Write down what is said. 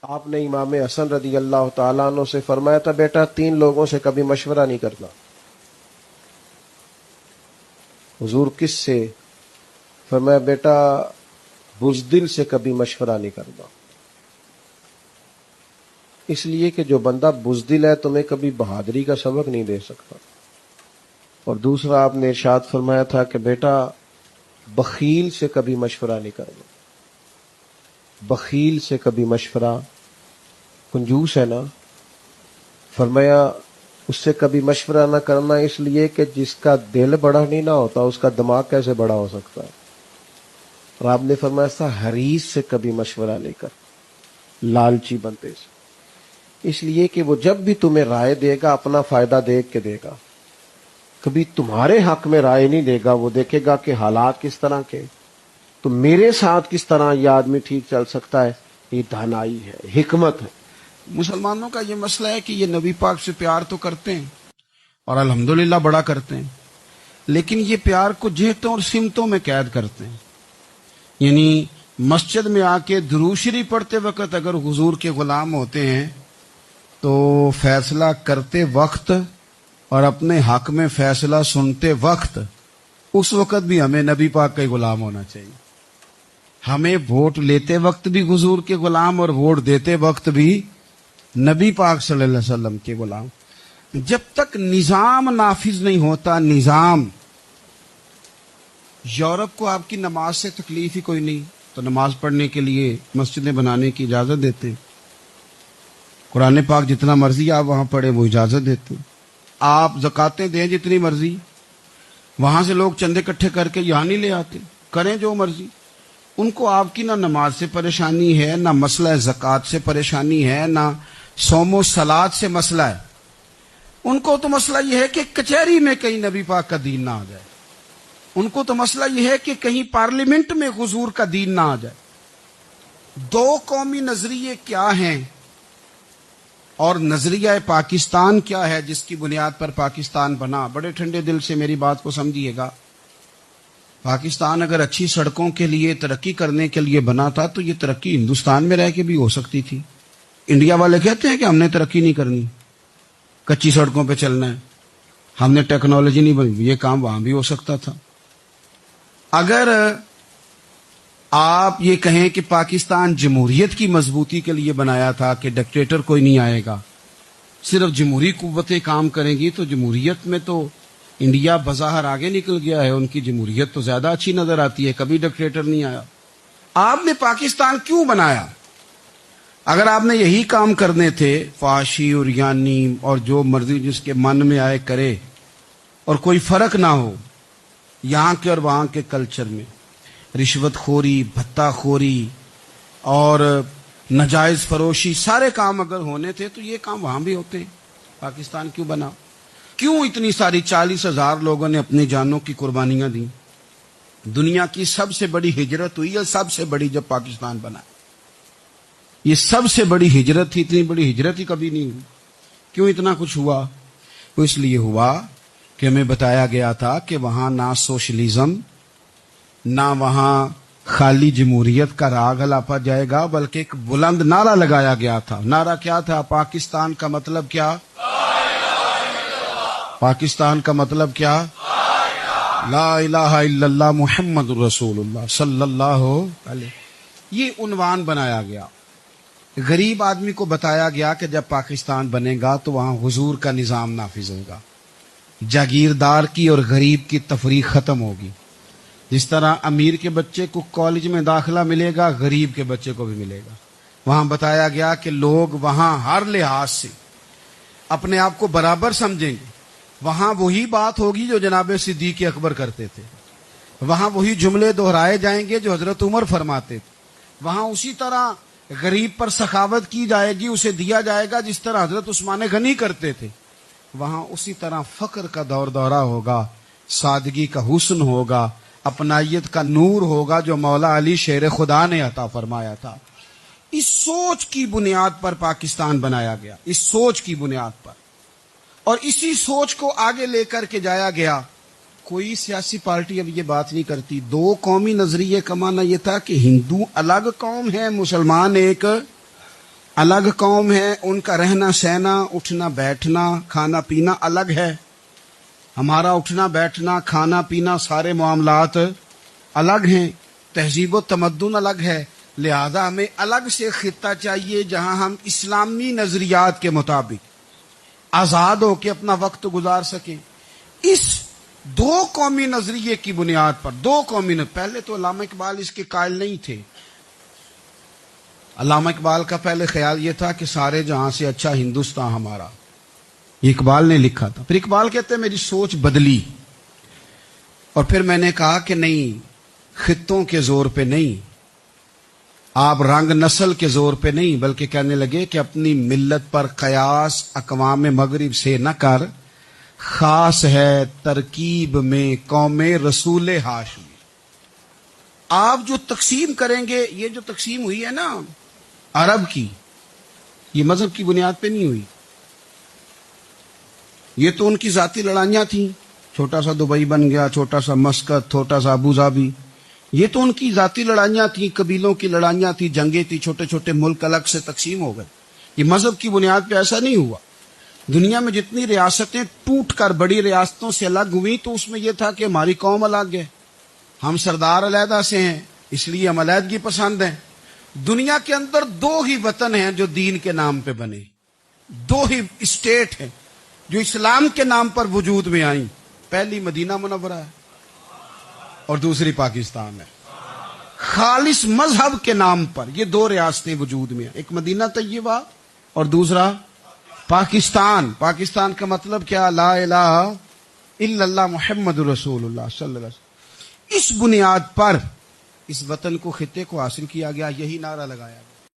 آپ نے امام حسن رضی اللہ تعالیٰ عنہ سے فرمایا تھا بیٹا 3 لوگوں سے کبھی مشورہ نہیں کرنا. حضور کس سے؟ فرمایا بیٹا بزدل سے کبھی مشورہ نہیں کرنا. اس لیے کہ جو بندہ بزدل ہے تمہیں کبھی بہادری کا سبق نہیں دے سکتا. اور دوسرا آپ نے ارشاد فرمایا تھا کہ بیٹا بخیل سے کبھی مشورہ نہیں کرنا. بخیل سے کبھی مشورہ، کنجوس ہے نا، فرمایا اس سے کبھی مشورہ نہ کرنا، اس لیے کہ جس کا دل بڑا نہیں نہ ہوتا اس کا دماغ کیسے بڑا ہو سکتا ہے. اور آپ نے فرمایا تھا حریص سے کبھی مشورہ نہیں کر، لالچی بندے سے. اس لیے کہ وہ جب بھی تمہیں رائے دے گا اپنا فائدہ دیکھ کے دے گا، کبھی تمہارے حق میں رائے نہیں دے گا. وہ دیکھے گا کہ حالات کس طرح کے، تو میرے ساتھ کس طرح یہ آدمی ٹھیک چل سکتا ہے. یہ دانائی ہے، حکمت ہے. مسلمانوں کا یہ مسئلہ ہے کہ یہ نبی پاک سے پیار تو کرتے ہیں اور الحمدللہ بڑا کرتے ہیں، لیکن یہ پیار کو جہتوں اور سمتوں میں قید کرتے ہیں. یعنی مسجد میں آ کے درود شریف پڑھتے وقت اگر حضور کے غلام ہوتے ہیں تو فیصلہ کرتے وقت اور اپنے حق میں فیصلہ سنتے وقت اس وقت بھی ہمیں نبی پاک کا ہی غلام ہونا چاہیے. ہمیں ووٹ لیتے وقت بھی حضور کے غلام اور ووٹ دیتے وقت بھی نبی پاک صلی اللہ علیہ وسلم کے غلام. جب تک نظام نافذ نہیں ہوتا، نظام، یورپ کو آپ کی نماز سے تکلیف ہی کوئی نہیں تو نماز پڑھنے کے لیے مسجدیں بنانے کی اجازت دیتے ہیں. قرآن پاک جتنا مرضی آپ وہاں پڑھیں وہ اجازت دیتے ہیں. آپ زکاتیں دیں جتنی مرضی، وہاں سے لوگ چندے اکٹھے کر کے یہاں نہیں لے آتے، کریں جو مرضی. ان کو آپ کی نہ نماز سے پریشانی ہے، نہ مسئلہ زکات سے پریشانی ہے، نہ صوم و صلات سے مسئلہ ہے. ان کو تو مسئلہ یہ ہے کہ کچہری میں کہیں نبی پاک کا دین نہ آ جائے. ان کو تو مسئلہ یہ ہے کہ کہیں پارلیمنٹ میں حضور کا دین نہ آ جائے. 2 قومی نظریے کیا ہیں اور نظریہ پاکستان کیا ہے جس کی بنیاد پر پاکستان بنا؟ بڑے ٹھنڈے دل سے میری بات کو سمجھیے گا. پاکستان اگر اچھی سڑکوں کے لیے ترقی کرنے کے لیے بنا تھا تو یہ ترقی ہندوستان میں رہ کے بھی ہو سکتی تھی. انڈیا والے کہتے ہیں کہ ہم نے ترقی نہیں کرنی، کچی سڑکوں پہ چلنا ہے، ہم نے ٹیکنالوجی نہیں بنی. یہ کام وہاں بھی ہو سکتا تھا. اگر آپ یہ کہیں کہ پاکستان جمہوریت کی مضبوطی کے لیے بنایا تھا کہ ڈکٹیٹر کوئی نہیں آئے گا، صرف جمہوری قوتیں کام کریں گی، تو جمہوریت میں تو انڈیا بظاہر آگے نکل گیا ہے. ان کی جمہوریت تو زیادہ اچھی نظر آتی ہے، کبھی ڈکٹیٹر نہیں آیا. آپ نے پاکستان کیوں بنایا؟ اگر آپ نے یہی کام کرنے تھے، فحاشی اور یانی اور جو مرضی جس کے من میں آئے کرے، اور کوئی فرق نہ ہو یہاں کے اور وہاں کے کلچر میں، رشوت خوری، بھتہ خوری اور ناجائز فروشی، سارے کام اگر ہونے تھے تو یہ کام وہاں بھی ہوتے ہیں. پاکستان کیوں بنا؟ کیوں اتنی ساری 40,000 لوگوں نے اپنی جانوں کی قربانیاں دیں؟ دنیا کی سب سے بڑی ہجرت ہوئی ہے، سب سے بڑی، جب پاکستان بنا. یہ سب سے بڑی ہجرت تھی، اتنی بڑی ہجرت ہی کبھی نہیں ہوئی. کیوں اتنا کچھ ہوا؟ وہ اس لیے ہوا کہ ہمیں بتایا گیا تھا کہ وہاں نہ سوشلزم، نہ وہاں خالی جمہوریت کا راگ الاپا جائے گا، بلکہ ایک بلند نعرہ لگایا گیا تھا. نعرہ کیا تھا؟ پاکستان کا مطلب کیا؟ پاکستان کا مطلب کیا؟ لا الہ الا اللہ محمد رسول اللہ صلی اللہ علیہ. یہ عنوان بنایا گیا. غریب آدمی کو بتایا گیا کہ جب پاکستان بنے گا تو وہاں حضور کا نظام نافذ ہوگا، جاگیردار کی اور غریب کی تفریق ختم ہوگی. جس طرح امیر کے بچے کو کالج میں داخلہ ملے گا، غریب کے بچے کو بھی ملے گا. وہاں بتایا گیا کہ لوگ وہاں ہر لحاظ سے اپنے آپ کو برابر سمجھیں گے. وہاں وہی بات ہوگی جو جناب صدیق اکبر کرتے تھے، وہاں وہی جملے دہرائے جائیں گے جو حضرت عمر فرماتے تھے. وہاں اسی طرح غریب پر سخاوت کی جائے گی، اسے دیا جائے گا جس طرح حضرت عثمان غنی کرتے تھے. وہاں اسی طرح فقر کا دور دورہ ہوگا، سادگی کا حسن ہوگا، اپنائیت کا نور ہوگا جو مولا علی شیر خدا نے عطا فرمایا تھا. اس سوچ کی بنیاد پر پاکستان بنایا گیا، اس سوچ کی بنیاد پر، اور اسی سوچ کو آگے لے کر کے جایا گیا. کوئی سیاسی پارٹی اب یہ بات نہیں کرتی. 2 قومی نظریے کا معنی یہ تھا کہ ہندو الگ قوم ہے، مسلمان ایک. الگ قوم ہے, ان کا رہنا سہنا, اٹھنا بیٹھنا, کھانا پینا الگ ہے. ہمارا اٹھنا بیٹھنا, کھانا پینا, سارے معاملات الگ ہیں. تہذیب و تمدن الگ ہے. لہذا ہمیں الگ سے خطہ چاہیے جہاں ہم اسلامی نظریات کے مطابق آزاد ہو کے اپنا وقت گزار سکیں. اس دو قومی نظریے کی بنیاد پر, پہلے تو علامہ اقبال اس کے قائل نہیں تھے. علامہ اقبال کا پہلے خیال یہ تھا کہ سارے جہاں سے اچھا ہندوستان ہمارا, یہ اقبال نے لکھا تھا. پھر اقبال کہتے ہیں میری سوچ بدلی, اور پھر میں نے کہا کہ نہیں, خطوں کے زور پہ نہیں, آپ رنگ نسل کے زور پہ نہیں, بلکہ کہنے لگے کہ اپنی ملت پر قیاس اقوام مغرب سے نہ کر, خاص ہے ترکیب میں قوم رسول ہاشمی. آپ جو تقسیم کریں گے, یہ جو تقسیم ہوئی ہے نا عرب کی, یہ مذہب کی بنیاد پہ نہیں ہوئی. یہ تو ان کی ذاتی لڑائیاں تھیں, چھوٹا سا دبئی بن گیا, چھوٹا سا مسقط, چھوٹا سا ابو ظبی. یہ تو ان کی ذاتی لڑائیاں تھیں, قبیلوں کی لڑائیاں تھیں, جنگیں تھیں, چھوٹے چھوٹے ملک الگ سے تقسیم ہو گئے. یہ مذہب کی بنیاد پہ ایسا نہیں ہوا. دنیا میں جتنی ریاستیں ٹوٹ کر بڑی ریاستوں سے الگ ہوئی تو اس میں یہ تھا کہ ہماری قوم الگ ہے, ہم سردار علیحدہ سے ہیں, اس لیے ہم علیحدگی پسند ہیں. دنیا کے اندر دو ہی وطن ہیں جو دین کے نام پہ بنے, دو ہی اسٹیٹ ہیں جو اسلام کے نام پر وجود میں آئیں. پہلی مدینہ منورہ ہے اور دوسری پاکستان ہے. خالص مذہب کے نام پر یہ دو ریاستیں وجود میں ہیں, ایک مدینہ طیبہ اور دوسرا پاکستان. پاکستان کا مطلب کیا؟ لا الہ الا اللہ محمد رسول اللہ صلی اللہ علیہ وسلم. اس بنیاد پر اس وطن کو, خطے کو حاصل کیا گیا, یہی نعرہ لگایا گیا.